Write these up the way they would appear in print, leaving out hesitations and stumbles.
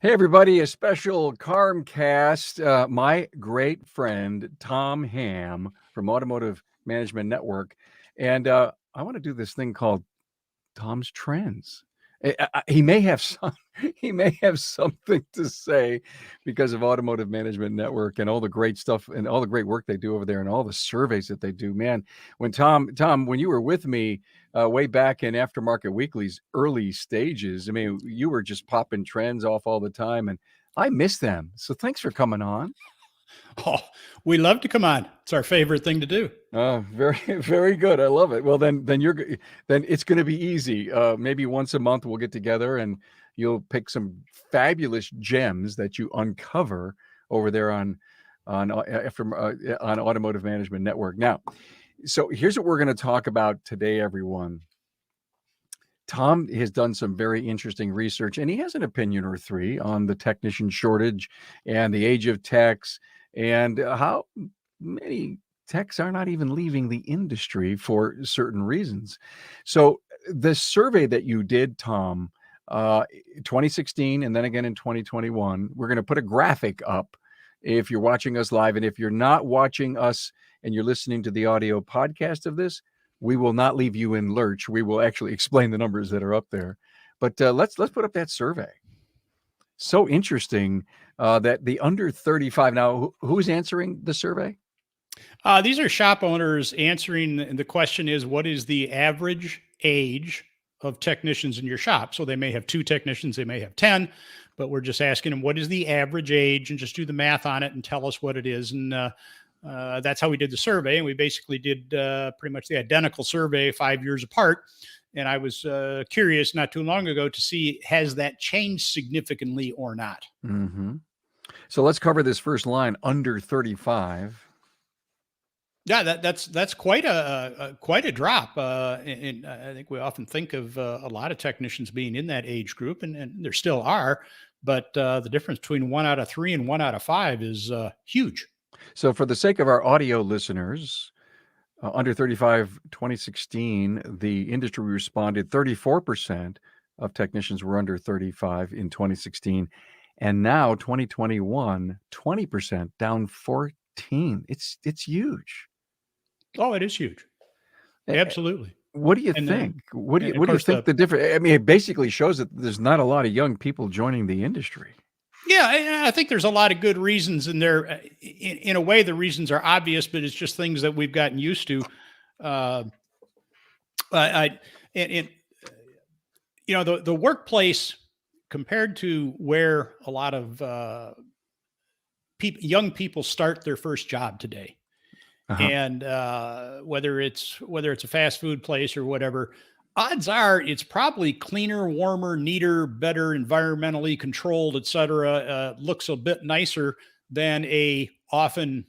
Hey, everybody, a special CarmCast. My great friend, Tom Ham from Automotive Management Network. And I want to do this thing called Tom's Trends. He may have he may have something to say because of Automotive Management Network and all the great stuff and all the great work they do over there and all the surveys that they do. Man, when Tom, when you were with me way back in Aftermarket Weekly's early stages, I mean, you were just popping trends off all the time, and I miss them. So thanks for coming on. Oh, we love to come on. It's our favorite thing to do. Very, very good. I love it. Well, then it's going to be easy. Maybe once a month we'll get together and you'll pick some fabulous gems that you uncover over there on Automotive Management Network. Now, so here's what we're going to talk about today, everyone. Tom has done some very interesting research, and he has an opinion or three on the technician shortage and the age of techs and how many techs are not even leaving the industry for certain reasons. So the survey that you did, Tom, 2016 and then again in 2021, we're going to put a graphic up if you're watching us live. And if you're not watching us and you're listening to the audio podcast of this, we will not leave you in lurch. We will actually explain the numbers that are up there. But let's put up that survey. So interesting that the under 35. Now, who's answering the survey? These are shop owners answering. The question is, what is the average age of technicians in your shop? So they may have 2 technicians, they may have 10, but we're just asking them, what is the average age, and just do the math on it and tell us what it is. And that's how we did the survey. And we basically did pretty much the identical survey 5 years apart. And I was curious not too long ago to see, has that changed significantly or not? Mm-hmm. So let's cover this first line, under 35. Yeah, that's quite a drop. And I think we often think of a lot of technicians being in that age group, and there still are. But the difference between 1 out of 3 and 1 out of 5 is huge. So for the sake of our audio listeners, under 35, 2016, the industry responded 34% of technicians were under 35 in 2016. And now 2021, 20%, down 14. It's huge. Oh, it is huge. Absolutely. What do you think? What do you think the difference? I mean, it basically shows that there's not a lot of young people joining the industry. Yeah, I think there's a lot of good reasons in there. In a way, the reasons are obvious, but it's just things that we've gotten used to. The workplace, compared to where a lot of young people start their first job today, and whether it's a fast food place or whatever, odds are it's probably cleaner, warmer, neater, better, environmentally controlled, etc. Looks a bit nicer than a often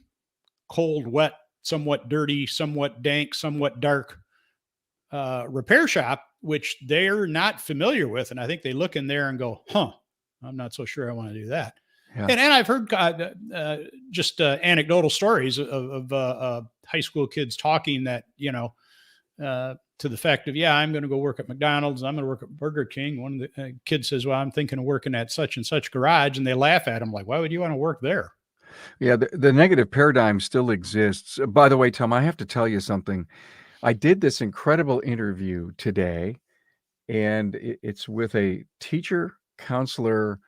cold, wet, somewhat dirty, somewhat dank, somewhat dark repair shop, which they're not familiar with. And I think they look in there and go, I'm not so sure I want to do that. Yeah. And I've heard just anecdotal stories of high school kids talking that, to the fact of, I'm going to go work at McDonald's. I'm going to work at Burger King. One of the kids says, well, I'm thinking of working at such and such garage. And they laugh at him like, why would you want to work there? Yeah, the negative paradigm still exists. By the way, Tom, I have to tell you something. I did this incredible interview today, and it's with a teacher counselor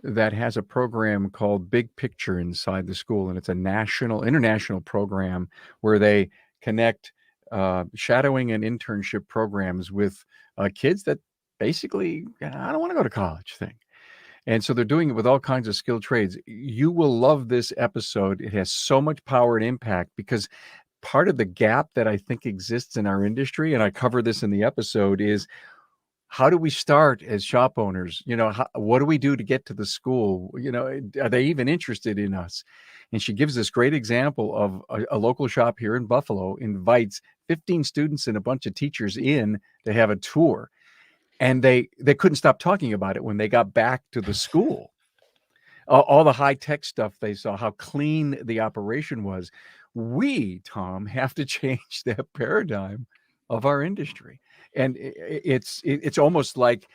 that has a program called Big Picture inside the school. And it's a international program where they connect shadowing and internship programs with kids that basically, I don't want to go to college thing. And so they're doing it with all kinds of skilled trades. You will love this episode. It has so much power and impact because part of the gap that I think exists in our industry, and I cover this in the episode, is how do we start as shop owners? What do we do to get to the school? Are they even interested in us? And she gives this great example of a local shop here in Buffalo invites 15 students and a bunch of teachers in to have a tour. And they couldn't stop talking about it when they got back to the school. All the high-tech stuff they saw, how clean the operation was. We, Tom, have to change that paradigm of our industry. And it's almost like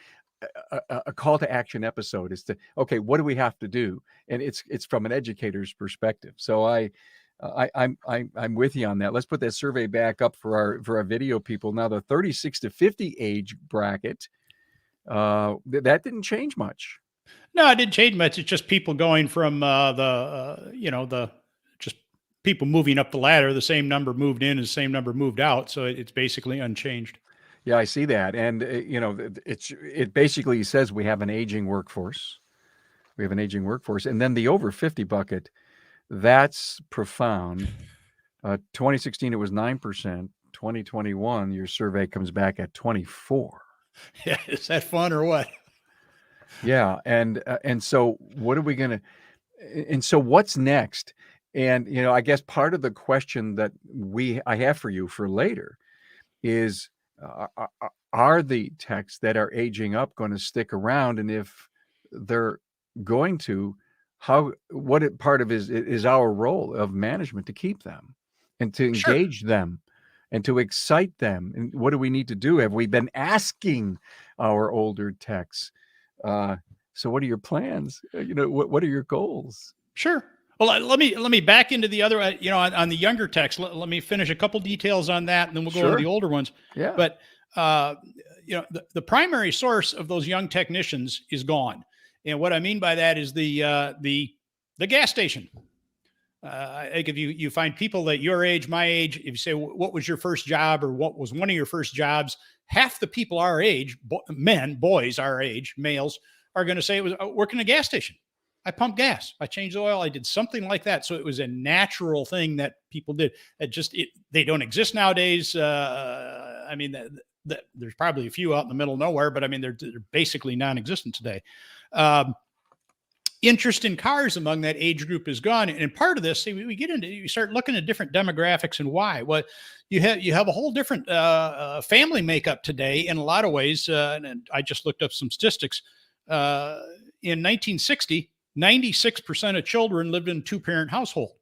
a call to action episode is to, okay, what do we have to do? And it's from an educator's perspective. So I'm with you on that. Let's put that survey back up for our video people. Now the 36 to 50 age bracket, that didn't change much. No, it didn't change much. It's just people going from the just people moving up the ladder. The same number moved in, and the same number moved out. So it's basically unchanged. Yeah, I see that. And it basically says we have an aging workforce. We have an aging workforce. And then the over 50 bucket, that's profound. 2016, it was 9%. 2021, your survey comes back at 24. Yeah, is that fun or what? Yeah, and so what are we gonna? And so what's next? And I guess part of the question that I have for you for later is, are the techs that are aging up going to stick around? And if they're going to, part of is our role of management to keep them and to engage them and to excite them? And what do we need to do? Have we been asking our older techs? So what are your plans? What are your goals? Sure. Well, let me back into the other, on the younger techs. Let me finish a couple details on that, and then we'll go to the older ones. Yeah. But the primary source of those young technicians is gone, and what I mean by that is the gas station. I think if you find people that your age, my age, if you say, what was your first job or what was one of your first jobs, half the people our age, boys our age, males, are going to say it was working a gas station. I pumped gas. I changed the oil. I did something like that. So it was a natural thing that people did. They don't exist nowadays. There's probably a few out in the middle of nowhere, but I mean, they're basically non-existent today. Interest in cars among that age group is gone. And part of this, you start looking at different demographics and why. Well, you have a whole different family makeup today in a lot of ways. And I just looked up some statistics. In 1960, 96% of children lived in a two-parent household.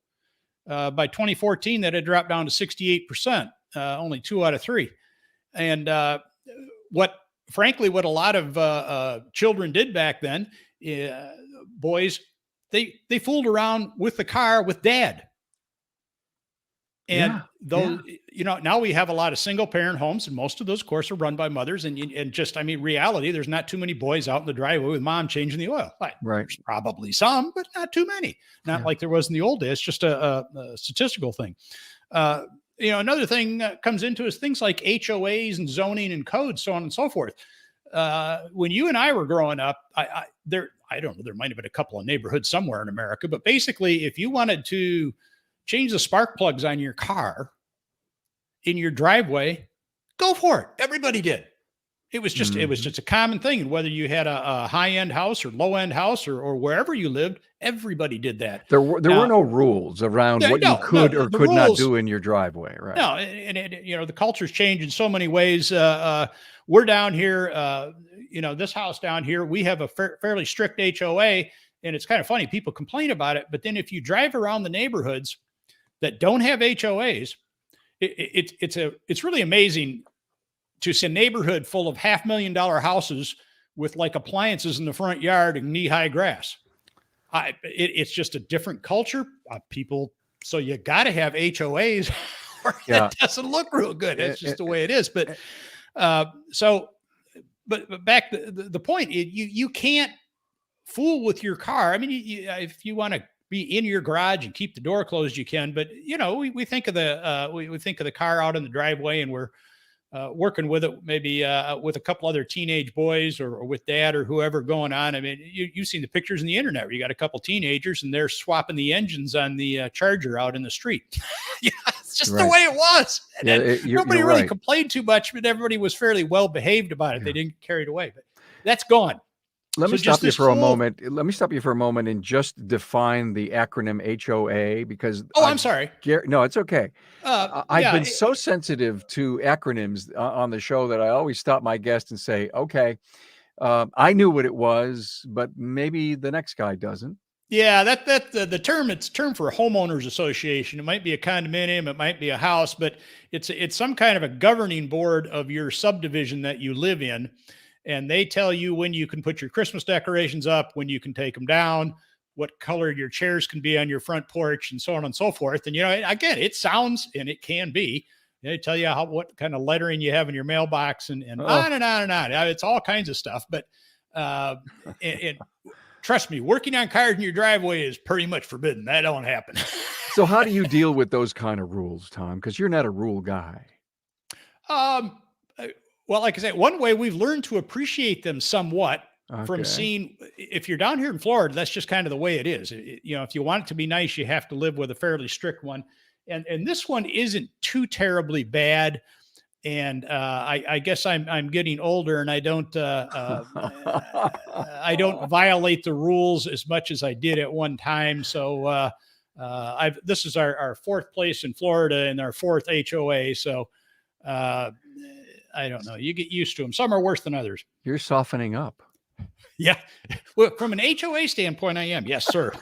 By 2014, that had dropped down to 68%, only 2 out of 3. And what a lot of children did back then, boys, they fooled around with the car with dad. And now we have a lot of single parent homes, and most of those, of course, are run by mothers. And reality, there's not too many boys out in the driveway with mom changing the oil. Right. There's probably some, but not too many. Not like there was in the old days. Just a statistical thing. Another thing that comes into is things like HOAs and zoning and codes, so on and so forth. When you and I were growing up, I don't know, there might have been a couple of neighborhoods somewhere in America, but basically, if you wanted to change the spark plugs on your car in your driveway, go for it. Everybody did. It was just a common thing. And whether you had a high-end house or low-end house or wherever you lived, everybody did that. There were no rules around what you could or could not do in your driveway, right? No, and the culture's changed in so many ways. We're down here, this house down here, we have a fairly strict HOA, and it's kind of funny. People complain about it, but then if you drive around the neighborhoods that don't have HOAs, it's really amazing to see a neighborhood full of $500,000 houses with like appliances in the front yard and knee-high grass. It's just a different culture. People, so you got to have HOAs or it doesn't look real good. It's just the way it is. But but back the point, you can't fool with your car. I mean, if you want to be in your garage and keep the door closed, you can. But we think of we think of the car out in the driveway, and we're working with it, maybe with a couple other teenage boys or with dad or whoever going on. I mean, you've seen the pictures on the internet where you got a couple teenagers and they're swapping the engines on the Charger out in the street. It's just the way it was. And nobody really complained too much, but everybody was fairly well behaved about it. They didn't get carried away, but that's gone. Let me stop you for a moment. Let me stop you for a moment and just define the acronym HOA, because I'm sorry. No, it's okay. I've been so sensitive to acronyms on the show that I always stop my guest and say, okay, I knew what it was, but maybe the next guy doesn't. Yeah, the term, it's a term for a homeowners association. It might be a condominium, it might be a house, but it's some kind of a governing board of your subdivision that you live in. and they tell you when you can put your Christmas decorations up, when you can take them down, what color your chairs can be on your front porch, and so on and so forth. And, again, it sounds, and it can be, they tell you what kind of lettering you have in your mailbox, and on and on and on. It's all kinds of stuff. But and trust me, working on cars in your driveway is pretty much forbidden. That don't happen. So how do you deal with those kind of rules, Tom? Because you're not a rule guy. Well, like I said, one way we've learned to appreciate them somewhat from Okay. seeing, if you're down here in Florida, that's just kind of the way it is. If you want it to be nice, you have to live with a fairly strict one. And this one isn't too terribly bad. And I guess I'm getting older, and I don't violate the rules as much as I did at one time. So this is our fourth place in Florida and our fourth HOA. So I don't know. You get used to them. Some are worse than others. You're softening up. Yeah. Well, from an HOA standpoint, I am. Yes, sir.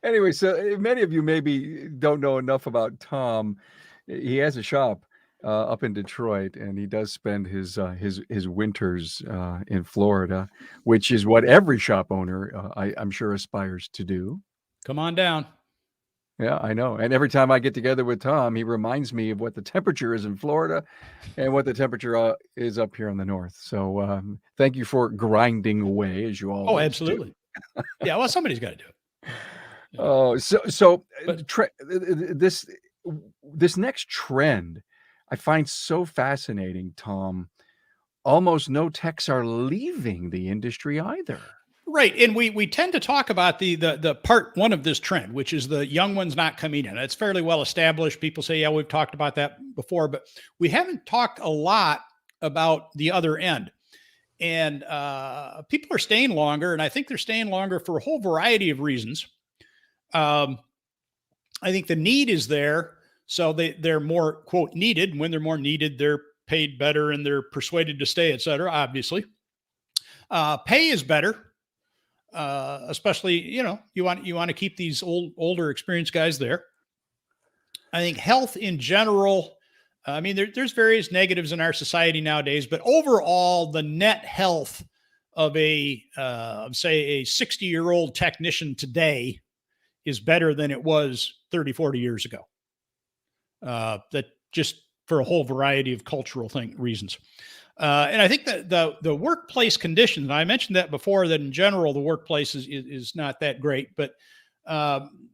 Anyway, so many of you maybe don't know enough about Tom. He has a shop up in Detroit, and he does spend his winters in Florida, which is what every shop owner, I'm sure, aspires to do. Come on down. Yeah, I know. And every time I get together with Tom, he reminds me of what the temperature is in Florida and what the temperature is up here in the north. So thank you for grinding away, as you always do. Oh, absolutely. Yeah, well, somebody's got to do it. Oh, this next trend I find so fascinating, Tom. Almost no techs are leaving the industry either. Right. And we tend to talk about the part one of this trend, which is the young ones not coming in. It's fairly well established. People say, yeah, we've talked about that before, but we haven't talked a lot about the other end. And people are staying longer, and I think they're staying longer for a whole variety of reasons. I think the need is there. So they're more, quote, needed. And when they're more needed, they're paid better and they're persuaded to stay, et cetera, obviously. Pay is better. Especially, you want to keep these older experienced guys there. I think health in general, there's various negatives in our society nowadays, but overall the net health of say a 60-year-old technician today is better than it was 30, 40 years ago. That just for a whole variety of cultural reasons. And I think that the workplace conditions, and I mentioned that before, that in general, the workplace is not that great, but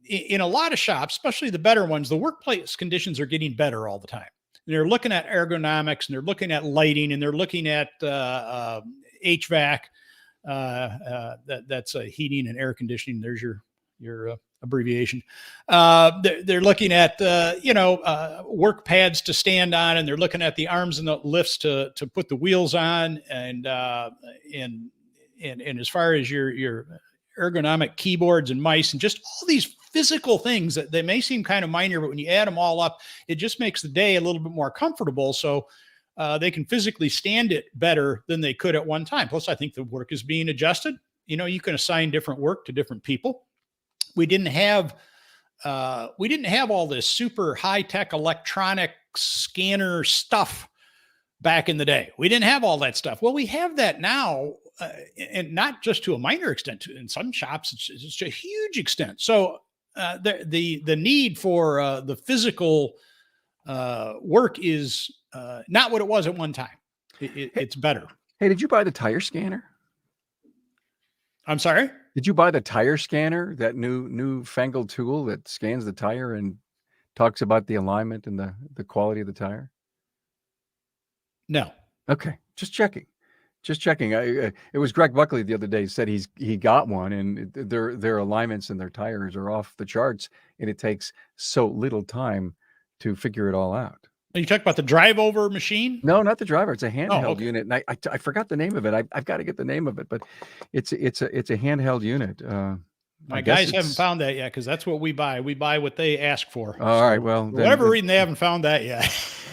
in a lot of shops, especially the better ones, the workplace conditions are getting better all the time. And they're looking at ergonomics, and they're looking at lighting, and they're looking at HVAC. That's heating and air conditioning. There's your abbreviation. They're looking at work pads to stand on, and they're looking at the arms and the lifts to put the wheels on, and as far as your ergonomic keyboards and mice and just all these physical things that they may seem kind of minor, but when you add them all up, it just makes the day a little bit more comfortable. So they can physically stand it better than they could at one time. Plus, I think the work is being adjusted. You can assign different work to different people. We didn't have all this super high-tech electronic scanner stuff back in the day. We didn't have all that stuff. Well, we have that now, and not just to a minor extent. In some shops, it's to a huge extent. So the need for the physical work is not what it was at one time. It's better. Hey, did you buy the tire scanner? I'm sorry? Did you buy the tire scanner, that newfangled tool that scans the tire and talks about the alignment and the quality of the tire? No. Okay, just checking. It was Greg Buckley the other day said he got one, and their alignments and their tires are off the charts, and it takes so little time to figure it all out. Are you talking about the drive-over machine? No, not the driver. It's a handheld okay. unit, and I forgot the name of it. I've got to get the name of it, but it's a handheld unit. My guys haven't found that yet, because that's what we buy. We buy what they ask for. All right. Well, for whatever reason, they haven't found that yet.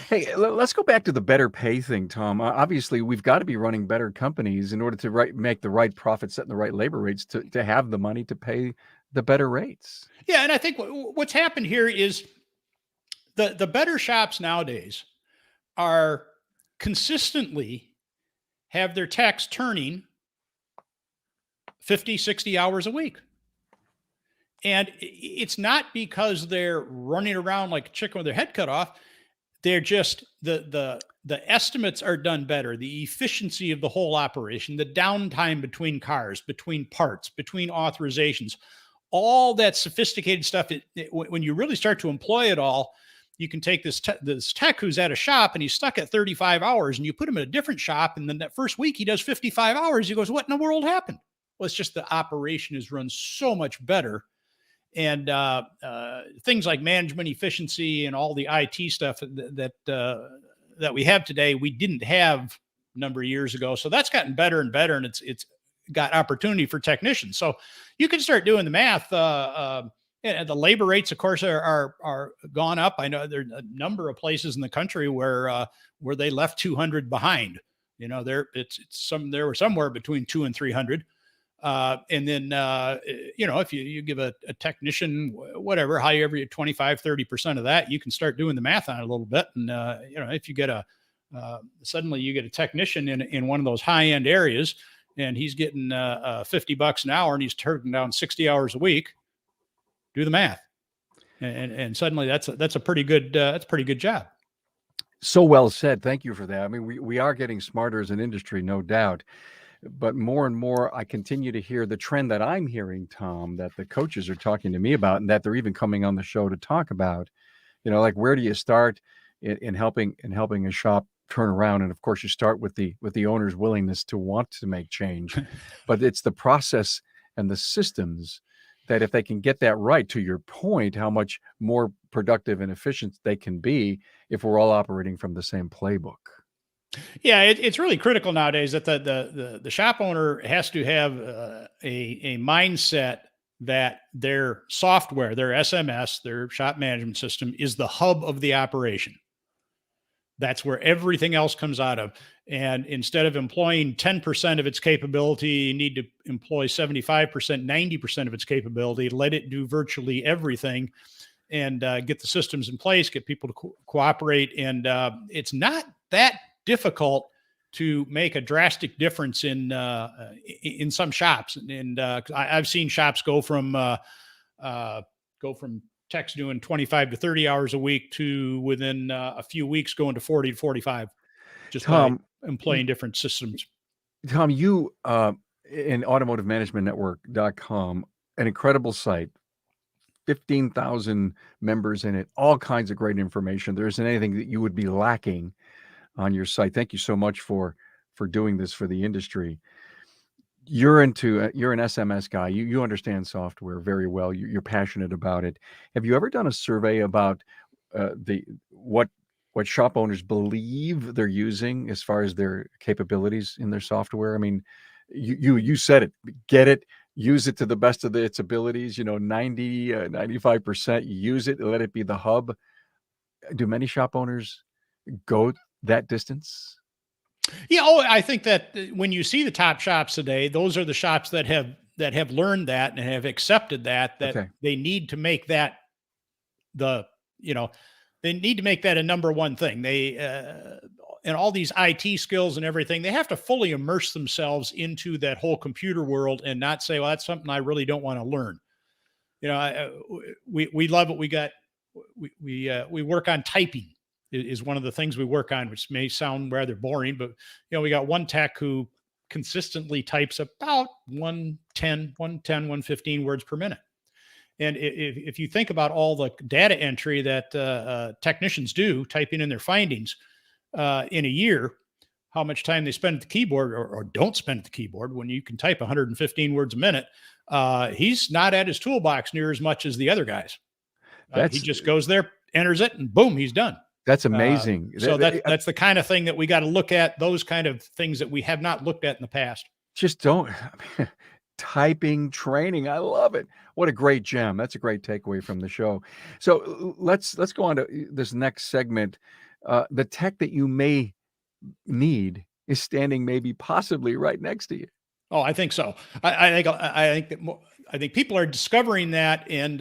Hey, let's go back to the better pay thing, Tom. Obviously, we've got to be running better companies in order to make the right profit, setting the right labor rates to have the money to pay the better rates. Yeah, and I think what's happened here is the better shops nowadays are consistently have their techs turning 50, 60 hours a week. And it's not because they're running around like a chicken with their head cut off. They're just the estimates are done better. The efficiency of the whole operation, the downtime between cars, between parts, between authorizations, all that sophisticated stuff. When you really start to employ it all, you can take this tech who's at a shop and he's stuck at 35 hours, and you put him in a different shop, and then that first week he does 55 hours. He goes, "What in the world happened?" Well, it's just the operation is run so much better. And things like management efficiency and all the IT stuff that we have today, we didn't have a number of years ago. So that's gotten better and better, and it's got opportunity for technicians. So you can start doing the math. And the labor rates, of course, are gone up. I know there's a number of places in the country where they left 200 behind. You know, there were somewhere between 200 and 300. And then, if you give a technician, whatever, however, 25, 30% of that, you can start doing the math on it a little bit. And, if you get suddenly you get a technician in one of those high end areas, and he's getting $50 an hour, and he's turning down 60 hours a week, do the math. And suddenly that's a pretty good job. So well said. Thank you for that. I mean, we are getting smarter as an industry, no doubt. But more and more, I continue to hear the trend that I'm hearing, Tom, that the coaches are talking to me about, and that they're even coming on the show to talk about. Like, where do you start in helping a shop turn around? And of course, you start with the owner's willingness to want to make change, but it's the process and the systems that, if they can get that right, to your point, how much more productive and efficient they can be if we're all operating from the same playbook. Yeah, it's really critical nowadays that the shop owner has to have a mindset that their software, their SMS, their shop management system, is the hub of the operation. That's where everything else comes out of. And instead of employing 10% of its capability, you need to employ 75%, 90% of its capability, let it do virtually everything, and get the systems in place, get people to cooperate. And it's not that difficult to make a drastic difference in some shops. And I've seen shops go from techs doing 25 to 30 hours a week to, within a few weeks, going to 40 to 45, just Tom, by employing different systems. Tom, you in automotivemanagementnetwork.com, an incredible site, 15,000 members in it, all kinds of great information. There isn't anything that you would be lacking on your site. Thank you so much for doing this for the industry. You're an SMS guy. You understand software very well. You're passionate about it. Have you ever done a survey about what shop owners believe they're using as far as their capabilities in their software? I mean, you said it. Get it. Use it to the best of its abilities. 90, 95%. Use it. Let it be the hub. Do many shop owners go that distance? Yeah. I think that when you see the top shops today, those are the shops that have learned that and have accepted that Okay. they need to make that they need to make that a number one thing. They and all these IT skills and everything, they have to fully immerse themselves into that whole computer world and not say, well, that's something I really don't want to learn. We love what we got. We work on typing is one of the things we work on, which may sound rather boring, but we got one tech who consistently types about 115 words per minute. And if you think about all the data entry that technicians do typing in their findings in a year, how much time they spend at the keyboard or don't spend at the keyboard when you can type 115 words a minute, he's not at his toolbox near as much as the other guys. He just goes there, enters it, and boom, he's done. That's amazing. So that's the kind of thing that we got to look at, those kind of things that we have not looked at in the past. Just don't. Typing training. I love it. What a great gem. That's a great takeaway from the show. So let's go on to this next segment. The tech that you may need is standing maybe possibly right next to you. Oh, I think so. I think people are discovering that, and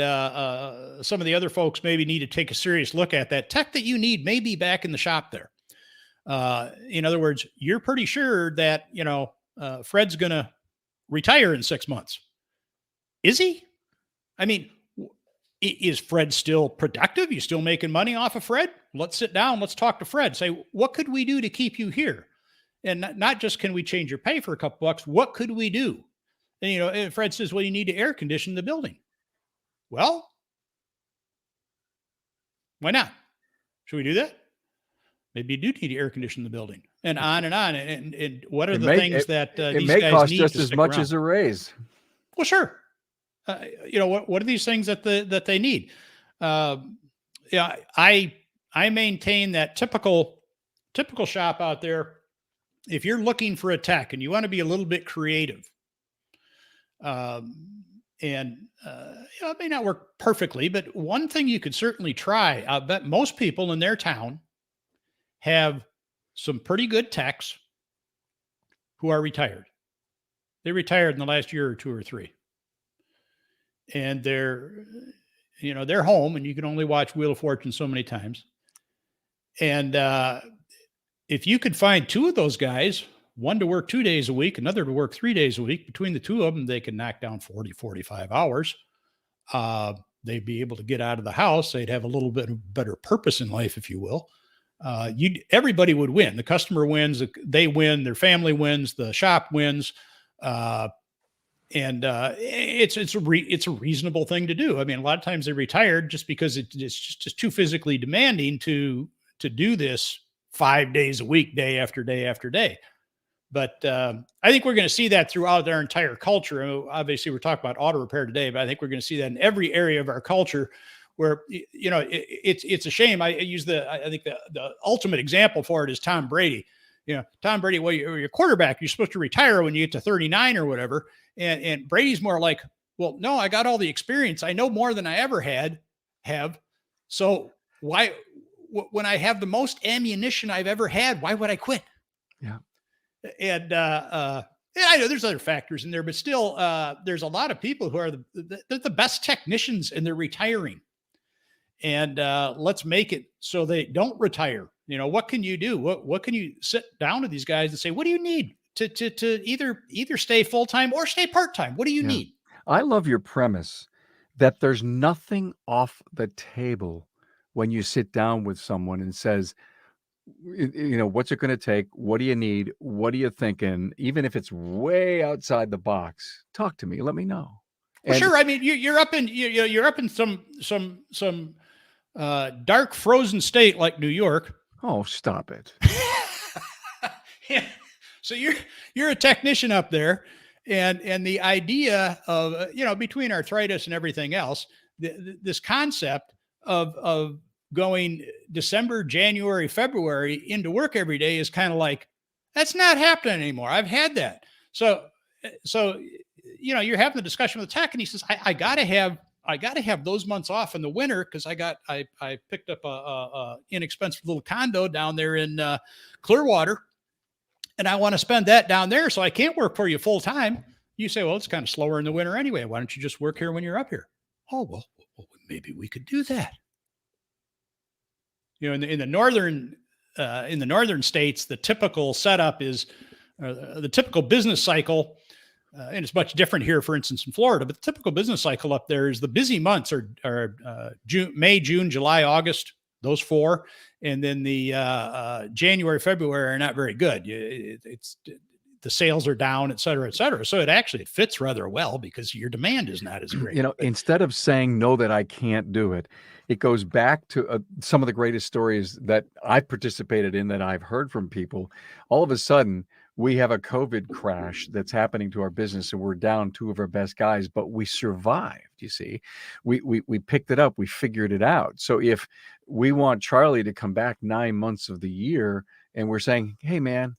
some of the other folks maybe need to take a serious look at that. Tech that you need may be back in the shop there. In other words, you're pretty sure that, Fred's going to retire in 6 months. Is he? I mean, is Fred still productive? You still making money off of Fred? Let's sit down. Let's talk to Fred. Say, what could we do to keep you here? And not just can we change your pay for a couple bucks? What could we do? And, and Fred says, well, you need to air condition the building. Well, why not? Should we do that? Maybe you do need to air condition the building, and on and on. And what are the things that these guys cost need just to as stick much around? as a raise. Well, sure. What are these things that they need? Yeah, I maintain that typical shop out there. If you're looking for a tech and you want to be a little bit creative, it may not work perfectly, but one thing you could certainly try. I bet most people in their town have some pretty good techs who are retired. They retired in the last year or two or three. And they're home, and you can only watch Wheel of Fortune so many times. And if you could find two of those guys, one to work 2 days a week, another to work 3 days a week, between the two of them, they can knock down 40, 45 hours. They'd be able to get out of the house. They'd have a little bit of better purpose in life, if you will. Everybody would win. The customer wins, they win, their family wins, the shop wins. It's a reasonable thing to do. I mean, a lot of times they're retired just because it's just too physically demanding to do this 5 days a week, day after day after day. But I think we're going to see that throughout our entire culture. Obviously, we're talking about auto repair today, but I think we're going to see that in every area of our culture. Where it's a shame. I think the ultimate example for it is Tom Brady. Tom Brady. Well, you're a quarterback. You're supposed to retire when you get to 39 or whatever. And Brady's more like, well, no, I got all the experience. I know more than I ever have. So why, when I have the most ammunition I've ever had, why would I quit? Yeah. And I know there's other factors in there, but still, there's a lot of people who are they're the best technicians, and they're retiring. And let's make it so they don't retire. What can you do? What can you sit down to these guys and say, what do you need to either stay full-time or stay part-time? What do you need? I love your premise that there's nothing off the table when you sit down with someone and says, what's it going to take? What do you need? What are you thinking? Even if it's way outside the box, talk to me. Let me know. Well, sure. I mean, you're up in some dark frozen state like New York. Oh, stop it. Yeah. So you're a technician up there, and the idea of between arthritis and everything else, this concept of going December, January, February into work every day is kind of like, that's not happening anymore. I've had that. So you're having the discussion with the tech, and he says, I gotta have those months off in the winter because I picked up a inexpensive little condo down there in Clearwater, and I want to spend that down there, so I can't work for you full time. You say, well, it's kind of slower in the winter anyway. Why don't you just work here when you're up here? Oh, well maybe we could do that. In the northern states, the typical setup is the typical business cycle. And it's much different here, for instance, in Florida, but the typical business cycle up there is the busy months are May, June, July, August, those four. And then the January, February are not very good. The sales are down, et cetera, et cetera. So it fits rather well because your demand is not as great. Instead of saying no, that I can't do it, it goes back to some of the greatest stories that I've participated in, that I've heard from people. All of a sudden, we have a COVID crash that's happening to our business, and we're down two of our best guys, but we survived. You see, we picked it up, we figured it out. So if we want Charlie to come back 9 months of the year, and we're saying, hey man,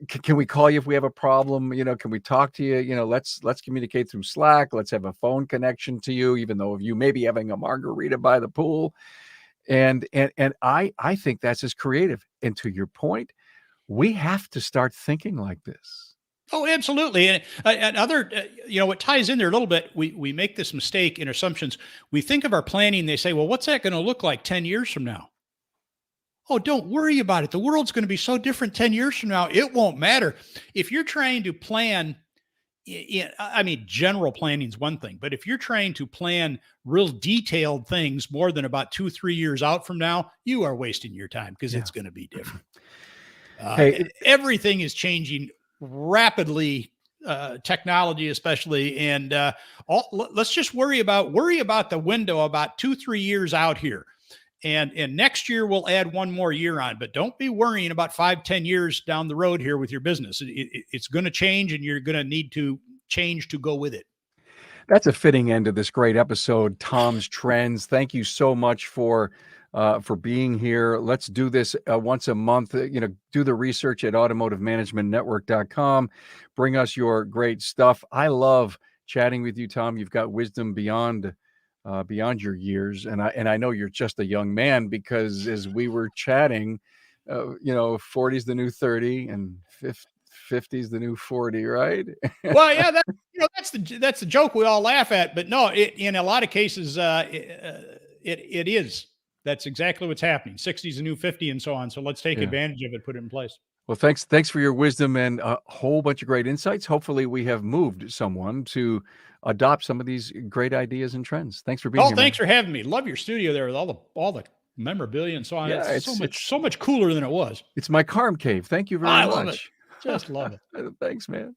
can we call you if we have a problem? Can we talk to you? Let's communicate through Slack. Let's have a phone connection to you, even though you may be having a margarita by the pool. And I think that's as creative. And to your point, we have to start thinking like this. Oh, absolutely. And other, what ties in there a little bit, we make this mistake in assumptions. We think of our planning. They say, well, what's that going to look like 10 years from now? Oh, don't worry about it. The world's going to be so different 10 years from now. It won't matter. If you're trying to plan, I mean, general planning is one thing, but if you're trying to plan real detailed things more than about 2, 3 years out from now, you are wasting your time because Yeah. it's going to be different. Hey, Everything is changing rapidly, technology especially, and let's just worry about the window about 2, 3 years out here. And next year we'll add one more year on, but don't be worrying about 5, 10 years down the road here with your business. It's going to change, and you're going to need to change to go with it. that's a fitting end to this great episode, Tom's Trends. Thank you so much for being here. Let's do this once a month. Do the research at automotivemanagementnetwork.com. Bring us your great stuff. I love chatting with you, Tom. You've got wisdom beyond your years, and I know you're just a young man, because as we were chatting, 40's the new 30 and 50's the new 40, right? Well, yeah, that's the joke we all laugh at, but no, in a lot of cases, it is. That's exactly what's happening. 60 is the new 50, and so on. So let's take advantage of it, put it in place. Well, thanks for your wisdom and a whole bunch of great insights. Hopefully we have moved someone to adopt some of these great ideas and trends. Thanks for being here. Thanks for having me. Love your studio there with all the memorabilia and so on. Yeah, it's so much cooler than it was. It's my Carm Cave. Thank you very much. I love it. Just love it. Thanks, man.